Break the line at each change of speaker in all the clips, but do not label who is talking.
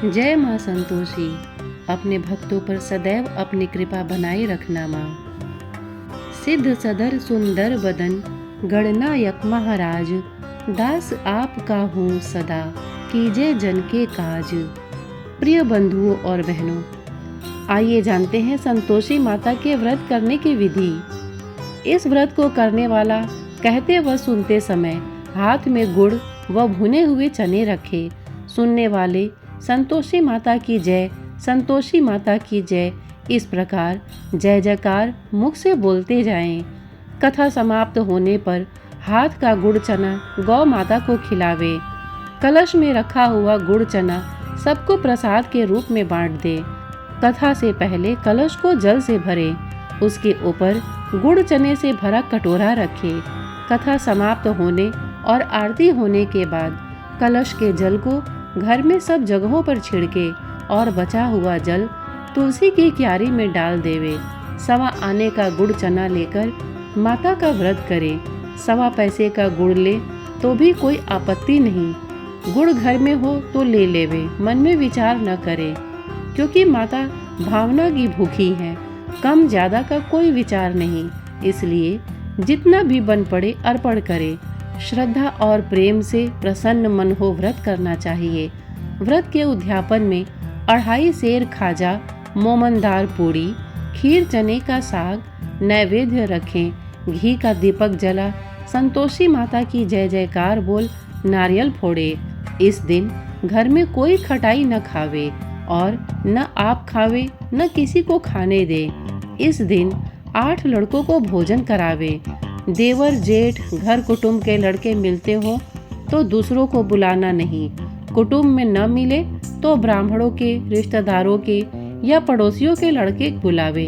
जय माँ संतोषी, अपने भक्तों पर सदैव अपनी कृपा बनाए रखना माँ। सिद्ध सदर सुंदर बदन गणनायक महाराज, दास आपका हूँ सदा, कीजिए जन के काज। प्रिय बंधुओं और बहनों, आइए जानते हैं संतोषी माता के व्रत करने की विधि। इस व्रत को करने वाला कहते व सुनते समय हाथ में गुड़ व भुने हुए चने रखे। सुनने वाले संतोषी माता की जय, संतोषी माता की जय, इस प्रकार जय जयकार मुख से बोलते जाएं। कथा समाप्त होने पर हाथ का गुड़ चना गौ माता को खिलावे। कलश में रखा हुआ गुड़ चना सबको प्रसाद के रूप में बांट दे। कथा से पहले कलश को जल से भरे, उसके ऊपर गुड़ चने से भरा कटोरा रखे। कथा समाप्त होने और आरती होने के बाद कलश के जल को घर में सब जगहों पर छिड़के और बचा हुआ जल तुलसी की क्यारी में डाल देवे। सवा आने का गुड़ चना लेकर माता का व्रत करे। सवा पैसे का गुड़ ले तो भी कोई आपत्ति नहीं। गुड़ घर में हो तो ले लेवे, मन में विचार न करे, क्योंकि माता भावना की भूखी है। कम ज्यादा का कोई विचार नहीं, इसलिए जितना भी बन पड़े अर्पण करे। श्रद्धा और प्रेम से प्रसन्न मन हो व्रत करना चाहिए। व्रत के उद्यापन में 2.5 सेर खाजा, मोमनदार पूड़ी, खीर, चने का साग नैवेद्य रखें। घी का दीपक जला संतोषी माता की जय जयकार बोल नारियल फोड़े। इस दिन घर में कोई खटाई न खावे और न आप खावे न किसी को खाने दे। इस दिन 8 लड़कों को भोजन करावे। देवर जेठ घर कुटुंब के लड़के मिलते हो तो दूसरों को बुलाना नहीं। कुटुंब में न मिले तो ब्राह्मणों के, रिश्तेदारों के या पड़ोसियों के लड़के बुलावे।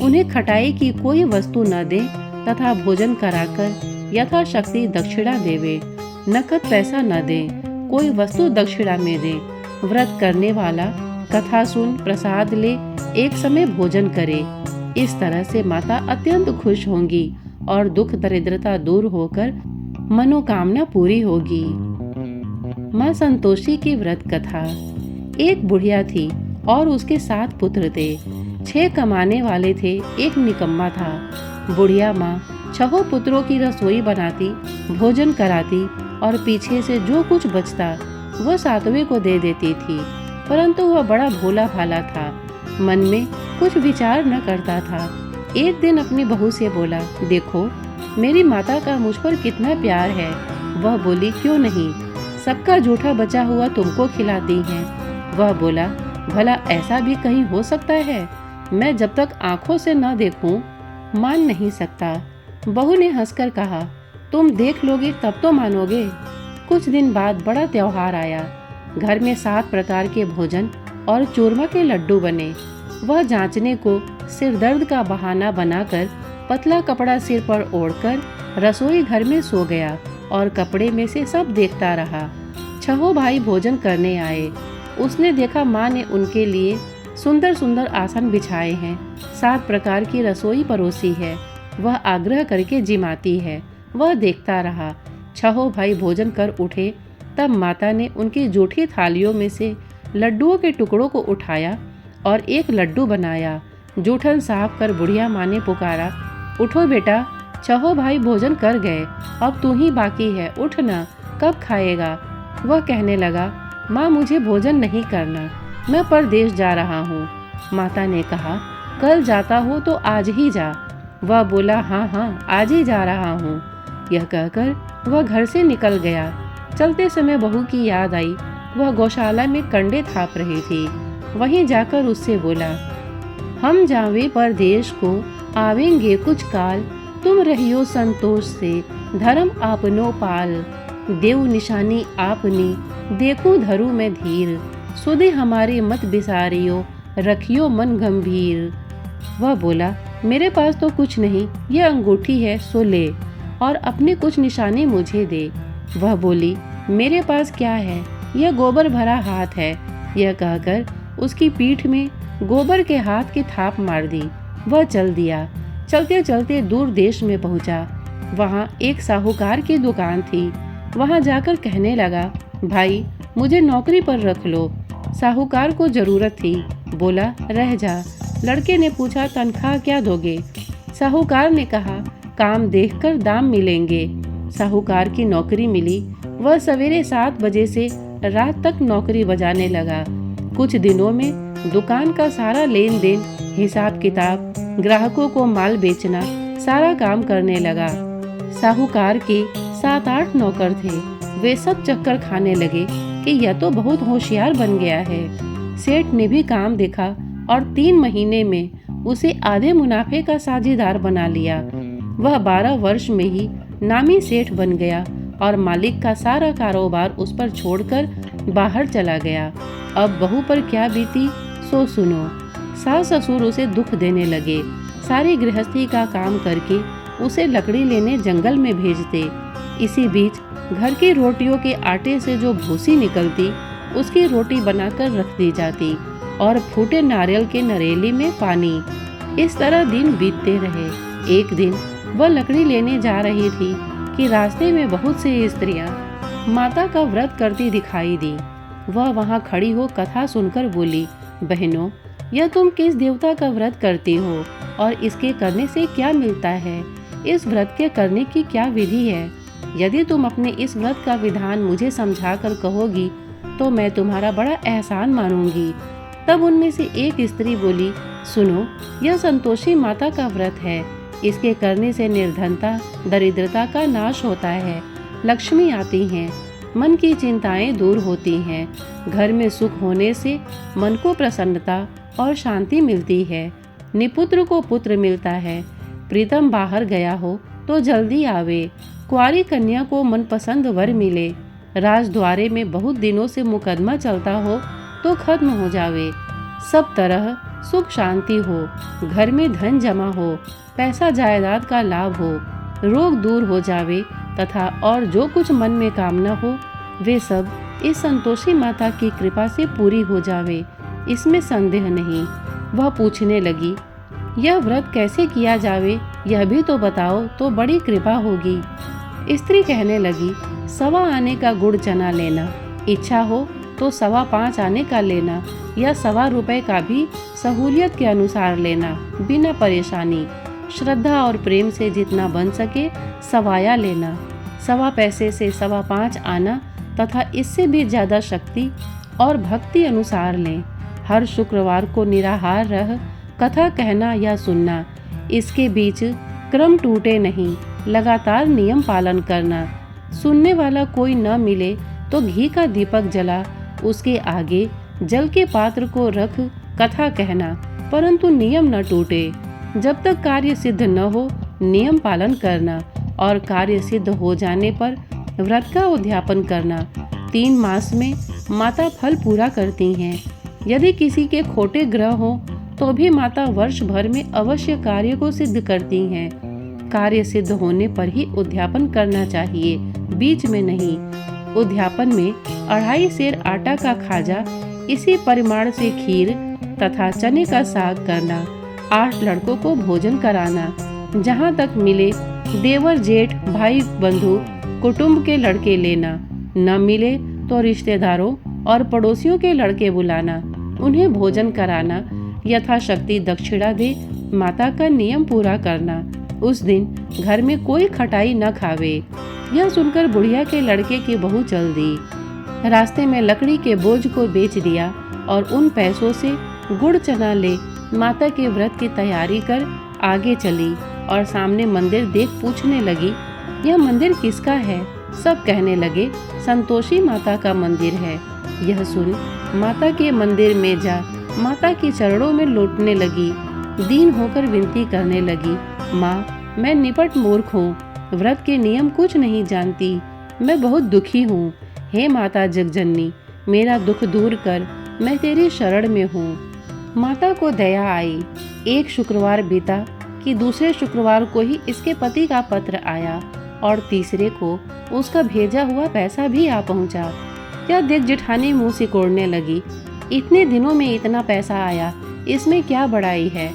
उन्हें खटाई की कोई वस्तु न दे तथा भोजन कराकर यथाशक्ति दक्षिणा देवे। नकद पैसा न दे, कोई वस्तु दक्षिणा में दे। व्रत करने वाला कथा सुन प्रसाद ले, एक समय भोजन करे। इस तरह से माता अत्यंत खुश होंगी और दुख दरिद्रता दूर होकर मनोकामना पूरी होगी। माँ संतोषी की व्रत कथा। एक बुढ़िया थी और उसके 7 पुत्र थे। 6 कमाने वाले थे, एक निकम्मा था। बुढ़िया माँ 6 पुत्रों की रसोई बनाती, भोजन कराती और पीछे से जो कुछ बचता वह 7वें को दे देती थी। परंतु वह बड़ा भोला भाला था, मन में कुछ विचार न करता था। एक दिन अपनी बहू से बोला, देखो मेरी माता का मुझ पर कितना प्यार है। वह बोली, क्यों नहीं, सबका जूठा बचा हुआ तुमको खिलाती हैं। वह बोला, भला ऐसा भी कहीं हो सकता है? मैं जब तक आंखों से न देखूं मान नहीं सकता। बहू ने हंसकर कहा, तुम देख लोगे तब तो मानोगे। कुछ दिन बाद बड़ा त्योहार आया। घर में 7 प्रकार के भोजन और चूरमा के लड्डू बने। वह जांचने को सिर दर्द का बहाना बनाकर पतला कपड़ा सिर पर ओढ़कर रसोई घर में सो गया और कपड़े में से सब देखता रहा। 6 भाई भोजन करने आए। उसने देखा माँ ने उनके लिए सुंदर सुंदर आसन बिछाए हैं, 7 प्रकार की रसोई परोसी है। वह आग्रह करके जिमाती है। वह देखता रहा। 6 भाई भोजन कर उठे, तब माता ने उनकी जूठी थालियों में से लड्डुओं के टुकड़ों को उठाया और एक लड्डू बनाया। जूठन साफ कर बुढ़िया माँ ने पुकारा, उठो बेटा, 6 भाई भोजन कर गए, अब तू ही बाकी है, उठ ना, कब खाएगा? वह कहने लगा, माँ मुझे भोजन नहीं करना, मैं परदेश जा रहा हूँ। माता ने कहा, कल जाता हो तो आज ही जा। वह बोला, हाँ हाँ आज ही जा रहा हूँ। यह कहकर वह घर से निकल गया। चलते समय बहू की याद आई। वह गौशाला में कंडे थाप रही थी। वहीं जाकर उससे बोला, हम जावे परदेश को, आवेंगे कुछ काल, तुम रहियो संतोष से, धर्म आपनो पाल। देव निशानी आपनी, देखूं धरू मैं धीर, सुधे हमारे मत बिसारियो, रखियो मन गंभीर। वह बोला, मेरे पास तो कुछ नहीं, यह अंगूठी है सो ले, और अपनी कुछ निशानी मुझे दे। वह बोली, मेरे पास क्या है, यह गोबर भरा हाथ है। यह कहकर उसकी पीठ में गोबर के हाथ की थाप मार दी। वह चल दिया। चलते चलते दूर देश में पहुंचा। वहां एक साहूकार की दुकान थी। वहां जाकर कहने लगा, भाई मुझे नौकरी पर रख लो। साहूकार को जरूरत थी, बोला रह जा। लड़के ने पूछा तनख्वाह क्या दोगे? साहूकार ने कहा काम देखकर दाम मिलेंगे। साहूकार की नौकरी मिली। वह सवेरे 7 बजे से रात तक नौकरी बजाने लगा। कुछ दिनों में दुकान का सारा लेन देन, हिसाब किताब, ग्राहकों को माल बेचना, सारा काम करने लगा। साहूकार के 7-8 नौकर थे। वे सब चक्कर खाने लगे कि यह तो बहुत होशियार बन गया है। सेठ ने भी काम देखा और 3 महीने में उसे आधे मुनाफे का साझेदार बना लिया। वह 12 वर्ष में ही नामी सेठ बन गया और मालिक का सारा कारोबार उस पर छोड़कर बाहर चला गया। अब बहू पर क्या बीती सो सुनो। सास ससुर उसे दुख देने लगे। सारी गृहस्थी का काम करके उसे लकड़ी लेने जंगल में भेजते। इसी बीच घर की रोटियों के आटे से जो भूसी निकलती उसकी रोटी बनाकर रख दी जाती और फूटे नारियल के नरेली में पानी। इस तरह दिन बीतते रहे। एक दिन वह लकड़ी लेने जा रही थी कि रास्ते में बहुत सी स्त्रियां माता का व्रत करती दिखाई दी। वह वहां खड़ी हो कथा सुनकर बोली, बहनों, यह तुम किस देवता का व्रत करती हो और इसके करने से क्या मिलता है? इस व्रत के करने की क्या विधि है? यदि तुम अपने इस व्रत का विधान मुझे समझाकर कहोगी तो मैं तुम्हारा बड़ा एहसान मानूंगी। तब उनमें से एक स्त्री बोली, सुनो, यह संतोषी माता का व्रत है। इसके करने से निर्धनता, दरिद्रता का नाश होता है, लक्ष्मी आती हैं, मन की चिंताएं दूर होती हैं, घर में सुख होने से मन को प्रसन्नता और शांति मिलती है, निपुत्र को पुत्र मिलता है, प्रीतम बाहर गया हो तो जल्दी आवे, कुंवारी कन्या को मनपसंद वर मिले, राजद्वारे में बहुत दिनों से मुकदमा चलता हो तो खत्म हो जावे, सब तरह सुख शांति हो, घर में धन जमा हो, पैसा जायदाद का लाभ हो, रोग दूर हो जावे तथा और जो कुछ मन में कामना हो वे सब इस संतोषी माता की कृपा से पूरी हो जावे, इसमें संदेह नहीं। वह पूछने लगी, यह व्रत कैसे किया जावे यह भी तो बताओ तो बड़ी कृपा होगी। स्त्री कहने लगी, 1.25 आने का गुड़ चना लेना, इच्छा हो तो 5.25 आने का लेना या 1.25 रुपए का भी सहूलियत के अनुसार लेना, बिना परेशानी, श्रद्धा और प्रेम से जितना बन सके सवाया लेना, 1.25 पैसे से 5.25 आना तथा इससे भी ज्यादा शक्ति और भक्ति अनुसार लें। हर शुक्रवार को निराहार रह कथा कहना या सुनना, इसके बीच क्रम टूटे नहीं, लगातार नियम पालन करना। सुनने वाला कोई न मिले तो घी का दीपक जला उसके आगे जल के पात्र को रख कथा कहना, परंतु नियम न टूटे। जब तक कार्य सिद्ध न हो नियम पालन करना और कार्य सिद्ध हो जाने पर व्रत का उद्यापन करना। 3 मास में माता फल पूरा करती हैं। यदि किसी के खोटे ग्रह हो तो भी माता वर्ष भर में अवश्य कार्य को सिद्ध करती हैं। कार्य सिद्ध होने पर ही उद्यापन करना चाहिए, बीच में नहीं। उद्यापन में 2.5 सेर आटा का खाजा, इसी परिमाण से खीर तथा चने का साग करना, 8 लड़कों को भोजन कराना, जहाँ तक मिले देवर जेठ भाई बंधु कुटुंब के लड़के लेना, न मिले तो रिश्तेदारों और पड़ोसियों के लड़के बुलाना, उन्हें भोजन कराना, यथाशक्ति दक्षिणा दे माता का नियम पूरा करना। उस दिन घर में कोई खटाई न खावे। यह सुनकर बुढ़िया के लड़के की बहू चल दी। रास्ते में लकड़ी के बोझ को बेच दिया और उन पैसों से गुड़ चना ले माता के व्रत की तैयारी कर आगे चली और सामने मंदिर देख पूछने लगी, यह मंदिर किसका है? सब कहने लगे, संतोषी माता का मंदिर है। यह सुन माता के मंदिर में जा माता के चरणों में लौटने लगी, दीन होकर विनती करने लगी, माँ, मैं निपट मूर्ख हूँ, व्रत के नियम कुछ नहीं जानती, मैं बहुत दुखी हूँ। हे माता जगजननी, मेरा दुख दूर कर, मैं तेरी शरण में हूँ। माता को दया आई। एक शुक्रवार बीता कि दूसरे शुक्रवार को ही इसके पति का पत्र आया और तीसरे को उसका भेजा हुआ पैसा भी आ पहुँचा। यह देख जेठानी मुँह सिकोड़ने लगी, इतने दिनों में इतना पैसा आया, इसमें क्या बड़ाई है।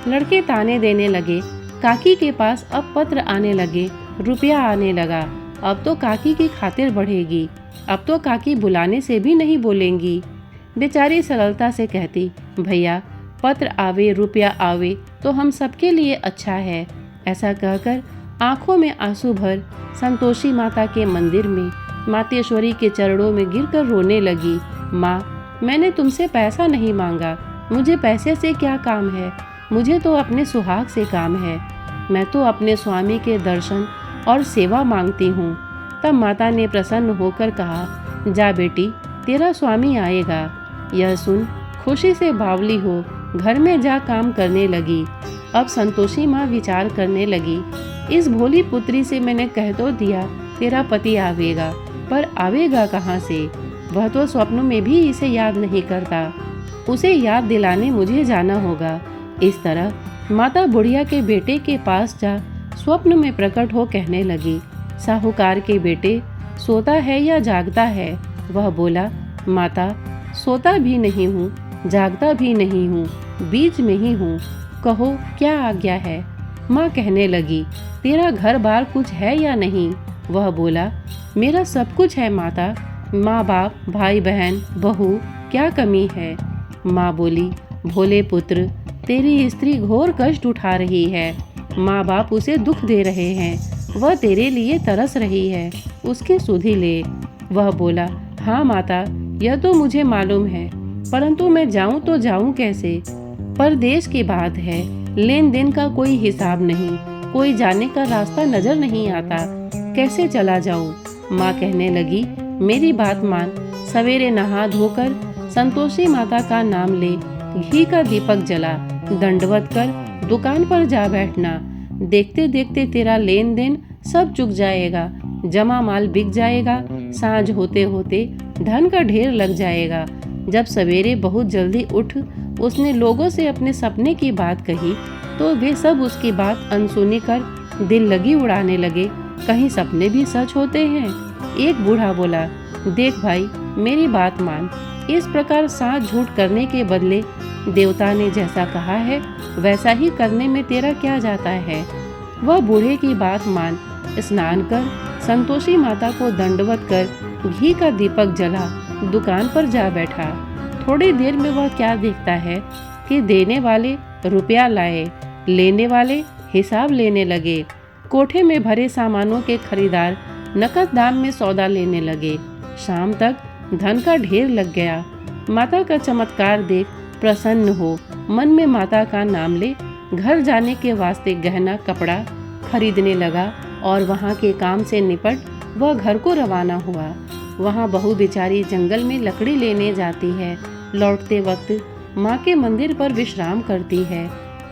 लड़के ताने देने लगे, काकी के पास अब पत्र आने लगे, रुपया आने लगा, अब तो काकी की खातिर बढ़ेगी, अब तो काकी बुलाने से भी नहीं बोलेंगी। बेचारी सरलता से कहती, भैया पत्र आवे रुपया आवे तो हम सबके लिए अच्छा है। ऐसा कहकर आंखों में आंसू भर संतोषी माता के मंदिर में मातेश्वरी के चरणों में गिरकर रोने लगी। माँ, मैंने तुमसे पैसा नहीं मांगा, मुझे पैसे से क्या काम है, मुझे तो अपने सुहाग से काम है। मैं तो अपने स्वामी के दर्शन और सेवा मांगती हूँ। तब माता ने प्रसन्न होकर कहा, जा बेटी, तेरा स्वामी आएगा। यह सुन खुशी से बावली हो घर में जा काम करने लगी। अब संतोषी माँ विचार करने लगी, इस भोली पुत्री से मैंने कह तो दिया तेरा पति आवेगा, पर आवेगा कहाँ से? वह तो स्वप्न में भी इसे याद नहीं करता, उसे याद दिलाने मुझे जाना होगा। इस तरह माता बुढ़िया के बेटे के पास जा स्वप्न में प्रकट हो कहने लगी, साहूकार के बेटे, सोता है या जागता है? वह बोला, माता सोता भी नहीं हूँ, जागता भी नहीं हूँ, बीच में ही हूँ, कहो क्या आज्ञा है? माँ कहने लगी, तेरा घर बार कुछ है या नहीं? वह बोला, मेरा सब कुछ है माता, माँ बाप भाई बहन बहू, क्या कमी है? माँ बोली, भोले पुत्र, तेरी स्त्री घोर कष्ट उठा रही है, माँ बाप उसे दुख दे रहे हैं, वह तेरे लिए तरस रही है, उसकी सुधि ले। वह बोला, हाँ माता, यह तो मुझे मालूम है, परंतु मैं जाऊं तो जाऊं कैसे? परदेश की बात है, लेन देन का कोई हिसाब नहीं, कोई जाने का रास्ता नजर नहीं आता, कैसे चला जाऊं? माँ कहने लगी, मेरी बात मान, सवेरे नहा धोकर संतोषी माता का नाम ले, घी का दीपक जला, दंडवत कर दुकान पर जा बैठना। देखते देखते तेरा लेन देन सब चुक जाएगा, जमा माल बिक जाएगा, सांझ होते होते धन का ढेर लग जाएगा। जब सवेरे बहुत जल्दी उठ उसने लोगों से अपने सपने की बात कही तो वे सब उसकी बात अनसुनी कर दिल लगी उड़ाने लगे, कहीं सपने भी सच होते हैं। एक बूढ़ा बोला, देख भाई, मेरी बात मान, इस प्रकार साथ झूठ करने के बदले देवता ने जैसा कहा है वैसा ही करने में तेरा क्या जाता है? वह बूढ़े की बात मान स्नान कर संतोषी माता को दंडवत कर घी का दीपक जला दुकान पर जा बैठा। थोड़ी देर में वह क्या देखता है कि देने वाले रुपया लाए, लेने वाले हिसाब लेने लगे। कोठे में भरे सामानों के खरीदार नकद दाम में सौदा लेने लगे। शाम तक धन का ढेर लग गया। माता का चमत्कार देख प्रसन्न हो मन में माता का नाम ले घर जाने के वास्ते गहना कपड़ा खरीदने लगा और वहाँ के काम से निपट वह घर को रवाना हुआ। वहाँ बहू बेचारी जंगल में लकड़ी लेने जाती है। लौटते वक्त माँ के मंदिर पर विश्राम करती है।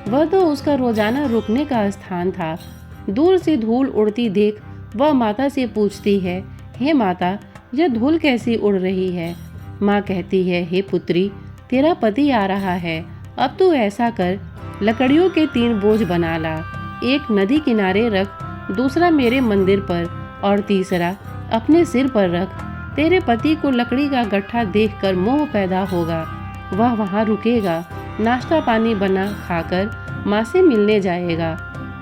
वह तो उसका रोजाना रुकने का स्थान था। दूर से धूल उड़ती देख वह माता से पूछती है, हे माता, यह धूल कैसी उड़ रही है? माँ कहती है, हे पुत्री, तेरा पति आ रहा है, अब तू ऐसा कर, लकड़ियों के 3 बोझ बना ला, एक नदी किनारे रख, दूसरा मेरे मंदिर पर और तीसरा अपने सिर पर रख। तेरे पति को लकड़ी का गट्ठा देखकर मोह पैदा होगा, वह वहाँ रुकेगा, नाश्ता पानी बना खाकर माँ से मिलने जाएगा।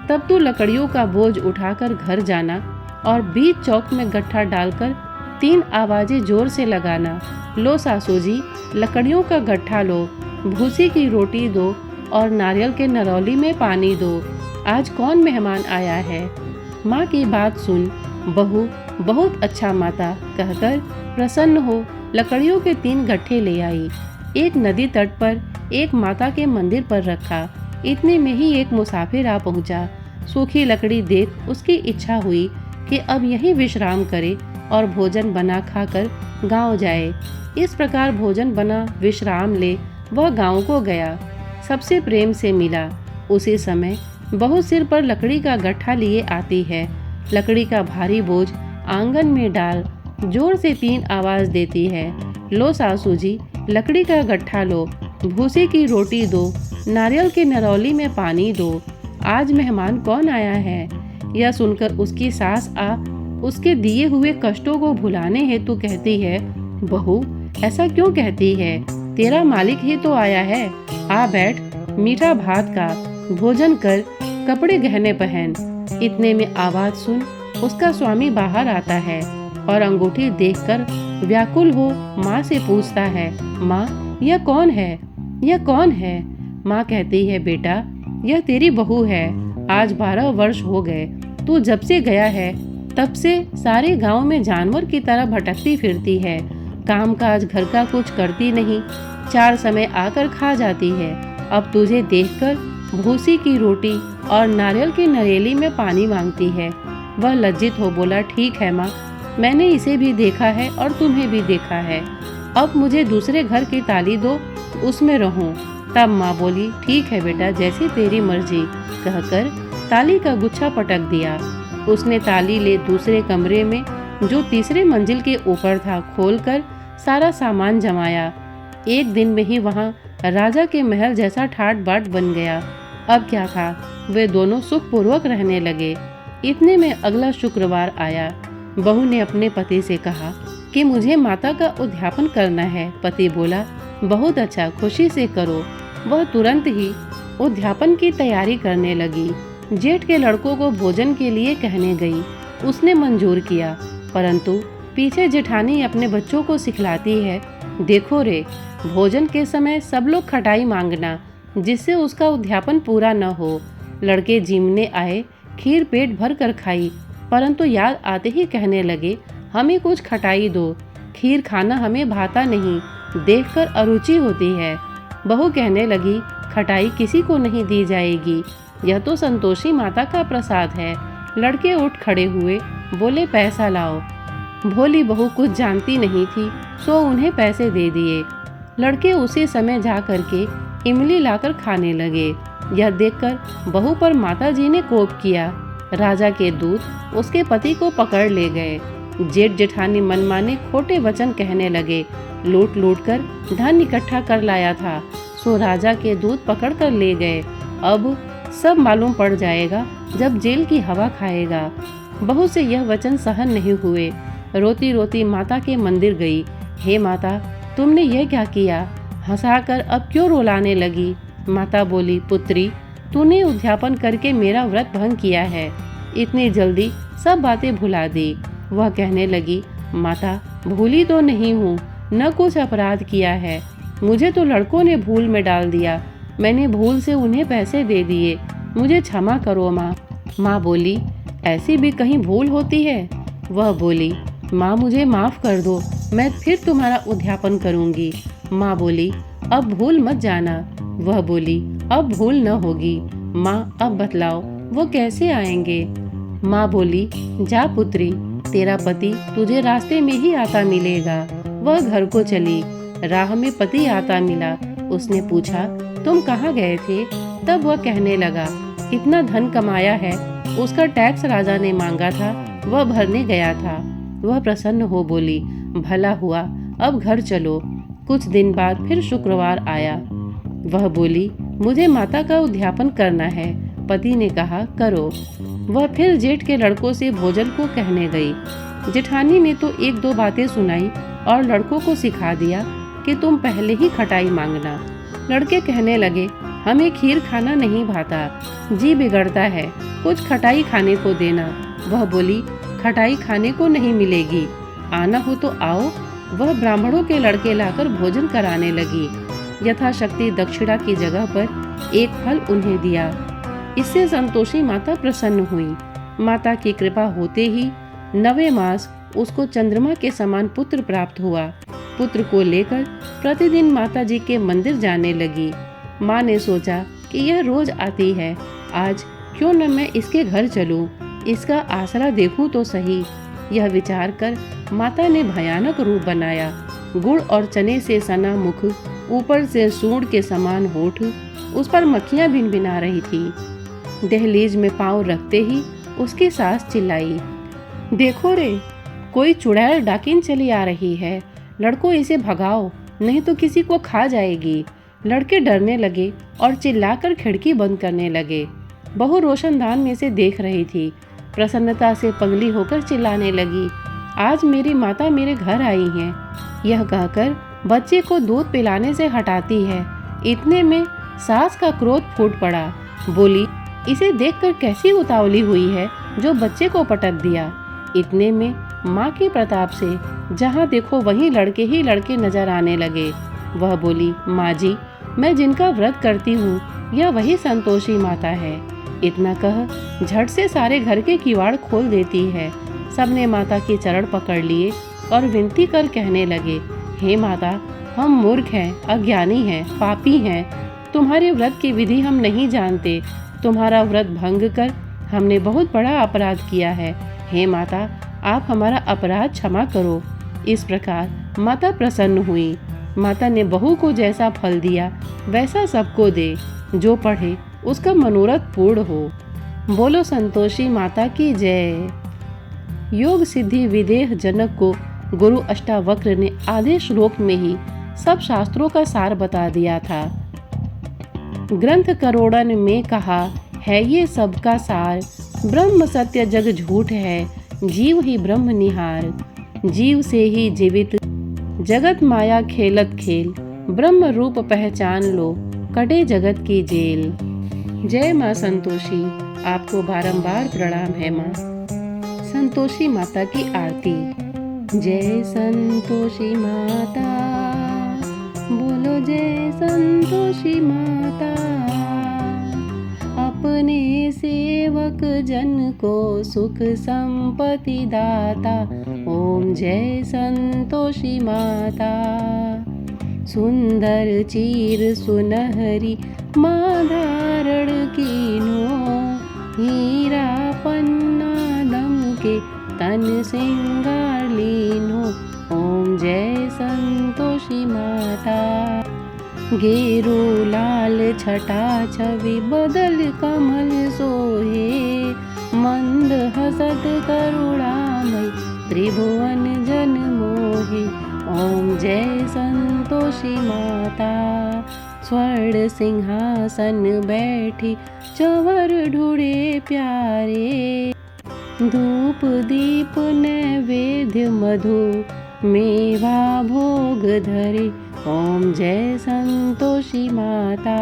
तब तू लकड़ियों का बोझ उठाकर घर जाना और बीच चौक में गट्ठा डालकर 3 आवाजें जोर से लगाना, लो सासू जी, लकड़ियों का गट्ठा लो, भूसी की रोटी दो और नारियल के नरौली में पानी दो, आज कौन मेहमान आया है? माँ की बात सुन बहू बहुत अच्छा माता कहकर प्रसन्न हो लकड़ियों के 3 गट्ठे ले आई। एक नदी तट पर, एक माता के मंदिर पर रखा। इतने में ही एक मुसाफिर आ पहुंचा। सूखी लकड़ी देख उसकी इच्छा हुई कि अब यहीं विश्राम करे और भोजन बना खाकर गांव जाए। इस प्रकार भोजन बना विश्राम ले वह गांव को गया। सबसे प्रेम से मिला। उसी समय बहू सिर पर लकड़ी का गट्ठा लिए आती है। लकड़ी का भारी बोझ आंगन में डाल जोर से 3 आवाज देती है, लो सासू जी, लकड़ी का गट्ठा लो, भूसे की रोटी दो, नारियल के नरौली में पानी दो, आज मेहमान कौन आया है? यह सुनकर उसकी सास आ उसके दिए हुए कष्टों को भुलाने हेतु कहती है, बहू ऐसा क्यों कहती है? तेरा मालिक ही तो आया है, आ बैठ, मीठा भात का भोजन कर, कपड़े गहने पहन। इतने में आवाज सुन उसका स्वामी बाहर आता है और अंगूठी देखकर व्याकुल हो माँ से पूछता है, माँ यह कौन है, यह कौन है। माँ कहती है, बेटा यह तेरी बहू है। आज 12 वर्ष हो गए, तू जब से गया है तब से सारे गांव में जानवर की तरह भटकती फिरती है। काम काज घर का कुछ करती नहीं, 4 समय आकर खा जाती है। अब तुझे देखकर भूसी की रोटी और नारियल की नरेली में पानी मांगती है। वह लज्जित हो बोला, ठीक है माँ, मैंने इसे भी देखा है और तुम्हें भी देखा है। अब मुझे दूसरे घर की ताली दो, उसमें रहूं। तब माँ बोली, ठीक है बेटा, जैसी तेरी मर्जी, कहकर ताली का गुच्छा पटक दिया। उसने ताली ले दूसरे कमरे में, जो तीसरे मंजिल के ऊपर था, खोलकर सारा सामान जमाया। एक दिन में ही वहाँ राजा के महल जैसा ठाट बाट बन गया। अब क्या था, वे दोनों सुखपूर्वक रहने लगे। इतने में अगला शुक्रवार आया। बहू ने अपने पति से कहा कि मुझे माता का उद्यापन करना है। पति बोला, बहुत अच्छा, खुशी से करो। वह तुरंत ही उद्यापन की तैयारी करने लगी। जेठ के लड़कों को भोजन के लिए कहने गई। उसने मंजूर किया, परंतु पीछे जेठानी अपने बच्चों को सिखलाती है, देखो रे, भोजन के समय सब लोग खटाई मांगना, जिससे उसका उद्यापन पूरा न हो। लड़के जिमने आए, खीर पेट भर कर खाई, परंतु याद आते ही कहने लगे, हमें कुछ खटाई दो, खीर खाना हमें भाता नहीं, देखकर अरुचि होती है। बहू कहने लगी, खटाई किसी को नहीं दी जाएगी, यह तो संतोषी माता का प्रसाद है। लड़के उठ खड़े हुए, बोले, पैसा लाओ। भोली बहू कुछ जानती नहीं थी, सो उन्हें पैसे दे दिए। लड़के उसी समय जा करके इमली लाकर खाने लगे। यह देखकर बहू पर माताजी ने कोप किया। राजा के दूत उसके पति को पकड़ ले गए। जेठ जेठानी मनमाने खोटे वचन कहने लगे, लूट लूट कर धन इकट्ठा कर लाया था, सो राजा के दूत पकड़ कर ले गए। अब सब मालूम पड़ जाएगा जब जेल की हवा खाएगा। बहू से यह वचन सहन नहीं हुए। रोती रोती माता के मंदिर गई। हे माता, तुमने यह क्या किया? हंसाकर अब क्यों रुलाने लगी? माता बोली, पुत्री, तूने उद्यापन करके मेरा व्रत भंग किया है। इतनी जल्दी सब बातें भुला दी। वह कहने लगी, माता, भूली तो नहीं हूँ, न कुछ अपराध किया है। मुझे तो लड़कों ने भूल में डाल दिया, मैंने भूल से उन्हें पैसे दे दिए, मुझे क्षमा करो माँ। माँ बोली, ऐसी भी कहीं भूल होती है? वह बोली, माँ मुझे माफ़ कर दो, मैं फिर तुम्हारा उद्यापन करूँगी। माँ बोली, अब भूल मत जाना। वह बोली, अब भूल न होगी। माँ अब बतलाओ वो कैसे आएंगे? माँ बोली, जा पुत्री, तेरा पति तुझे रास्ते में ही आता मिलेगा। वह घर को चली। राह में पति आता मिला। उसने पूछा, तुम कहाँ गए थे? तब वह कहने लगा, इतना धन कमाया है, उसका टैक्स राजा ने मांगा था, वह भरने गया था। वह प्रसन्न हो बोली, भला हुआ, अब घर चलो। कुछ दिन बाद फिर शुक्रवार आया। वह बोली, मुझे माता का उद्यापन करना है। पति ने कहा, करो। वह फिर जेठ के लड़कों से भोजन को कहने गई। जेठानी ने तो 1-2 बातें सुनाई और लड़कों को सिखा दिया कि तुम पहले ही खटाई मांगना। लड़के कहने लगे, हमें खीर खाना नहीं भाता, जी बिगड़ता है, कुछ खटाई खाने को देना। वह बोली, खटाई खाने को नहीं मिलेगी, आना हो तो आओ। वह ब्राह्मणों के लड़के लाकर भोजन कराने लगी। यथाशक्ति दक्षिणा की जगह पर एक फल उन्हें दिया। इससे संतोषी माता प्रसन्न हुई। माता की कृपा होते ही 9वें मास उसको चंद्रमा के समान पुत्र प्राप्त हुआ। पुत्र को लेकर प्रतिदिन माता जी के मंदिर जाने लगी। माँ ने सोचा कि यह रोज आती है, आज क्यों न मैं इसके घर चलूं, इसका आसरा देखूं तो सही। यह विचार कर माता ने भयानक रूप बनाया। गुड़ और चने से सना मुख, ऊपर से सूंड के समान होठ, उस पर मक्खियां भिनभिना रही थी। दहलीज में पांव रखते ही उसकी सास चिल्लाई, देखो रे, कोई चुड़ैल डाकिन चली आ रही है, लड़कों इसे भगाओ, नहीं तो किसी को खा जाएगी। लड़के डरने लगे और चिल्लाकर खिड़की बंद करने लगे। बहू रोशनदान में से देख रही थी। प्रसन्नता से पगली होकर चिल्लाने लगी, आज मेरी माता मेरे घर आई हैं। यह कहकर बच्चे को दूध पिलाने से हटाती है। इतने में सास का क्रोध फूट पड़ा। बोली, इसे देखकर कैसी उतावली हुई है जो बच्चे को पटक दिया। इतने में माँ के प्रताप से जहाँ देखो वहीं लड़के ही लड़के नजर आने लगे। वह बोली, माँ जी, मैं जिनका व्रत करती हूँ यह वही संतोषी माता है। इतना कह झट से सारे घर के किवाड़ खोल देती है। सबने माता के चरण पकड़ लिए और विनती कर कहने लगे, हे माता, हम मूर्ख हैं, अज्ञानी हैं, पापी हैं। तुम्हारे व्रत की विधि हम नहीं जानते। तुम्हारा व्रत भंग कर हमने बहुत बड़ा अपराध किया है। हे माता, आप हमारा अपराध क्षमा करो। इस प्रकार माता प्रसन्न हुई। माता ने बहू को जैसा फल दिया वैसा सबको दे। जो पढ़े उसका मनोरथ पूर्ण हो। बोलो संतोषी माता की जय। योग सिद्धि विदेह जनक को गुरु अष्टावक्र ने आधे श्लोक में ही सब शास्त्रों का सार बता दिया था। ग्रंथ करोड़न में कहा है ये सबका सार। ब्रह्म सत्य जग झूठ है, जीव ही ब्रह्म निहार। जीव से ही जीवित जगत माया खेलत खेल। ब्रह्म रूप पहचान लो, कटे जगत की जेल। जय माँ संतोषी, आपको बारंबार प्रणाम है माँ। संतोषी माता की आरती। जय संतोषी माता, बोलो जय संतोषी माता। अपने सेवक जन को सुख संपत्ति दाता। ओम जय संतोषी माता। सुंदर चीर सुनहरी माँ धारण कीनो। हीरा पन्ना दमके तन सिंगार लीनो। ओम जय संतोषी माता। गेरू लाल छटा छवि बदल कमल सोहे। मंद हसत करुणामय त्रिभुवन जन मोहे। ओम जय संतोषी माता। स्वर्ण सिंहासन बैठी चवर ढूढ़े प्यारे। धूप दीप नैवेद्य मधु मेवा भोग धरे। ओम जय संतोषी माता।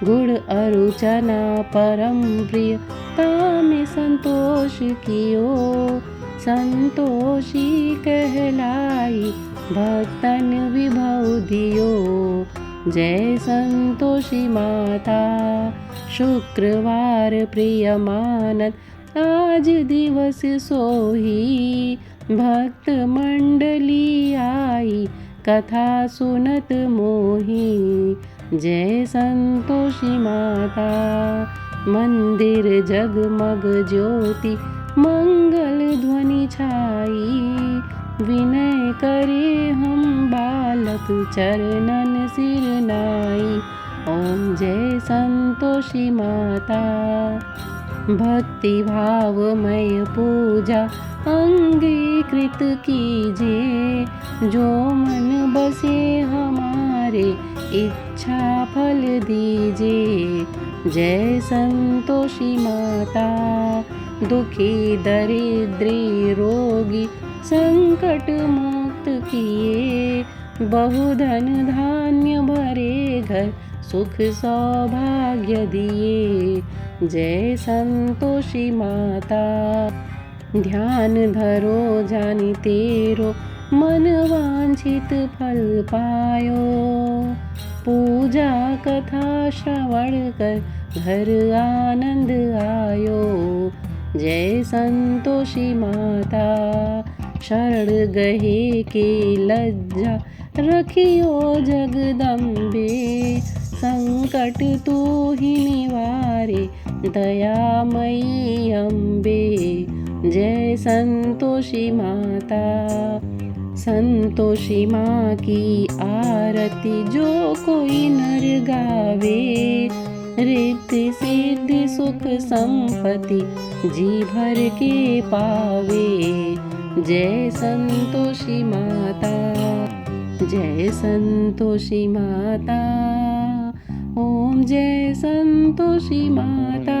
गुड़ अरु चना परम प्रिय तामे संतोष कियो। संतोषी कहलाई भक्तन विभव दियो। जय संतोषी माता। शुक्रवार प्रिय मानत आज दिवस सोही। भक्त मंडली आई कथा सुनत मोही। जय संतोषी माता। मंदिर जगमग ज्योति मंगल ध्वनि छाई। विनय करे हम बालक चरणन सिर नाई। ओम जय संतोषी माता। भक्ति भावमय पूजा अंगीकृत कीजिए। जो मन बसे हमारे इच्छा फल दीजिए। जय संतोषी माता। दुखी दरिद्री रोगी संकट मुक्त किए। बहुधन धान्य भरे घर सुख सौभाग्य दिए। जय संतोषी माता। ध्यान धरो जानि तेरो मन वांछित फल पायो। पूजा कथा श्रवण कर घर आनंद आयो। जय संतोषी माता। शरण गहे के लज्जा रखियो जगदम्बे। संकट तू ही निवारे दयामयी अम्बे। जय संतोषी माता। संतोषी माँ की आरती जो कोई नर गावे। रिद्धि सिद्धि सुख संपत्ति जी भर के पावे। जय संतोषी माता। जय संतोषी माता। ओम जय संतोषी माता।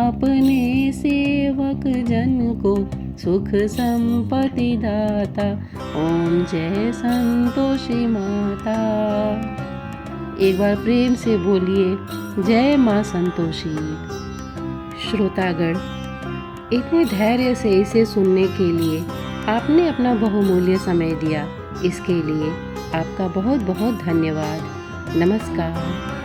अपने सेवक जन को सुख संपत्ति दाता। ओम जय संतोषी माता। एक बार प्रेम से बोलिए, जय माँ संतोषी। श्रोतागण, इतने धैर्य से इसे सुनने के लिए आपने अपना बहुमूल्य समय दिया। इसके लिए आपका बहुत बहुत धन्यवाद। नमस्कार।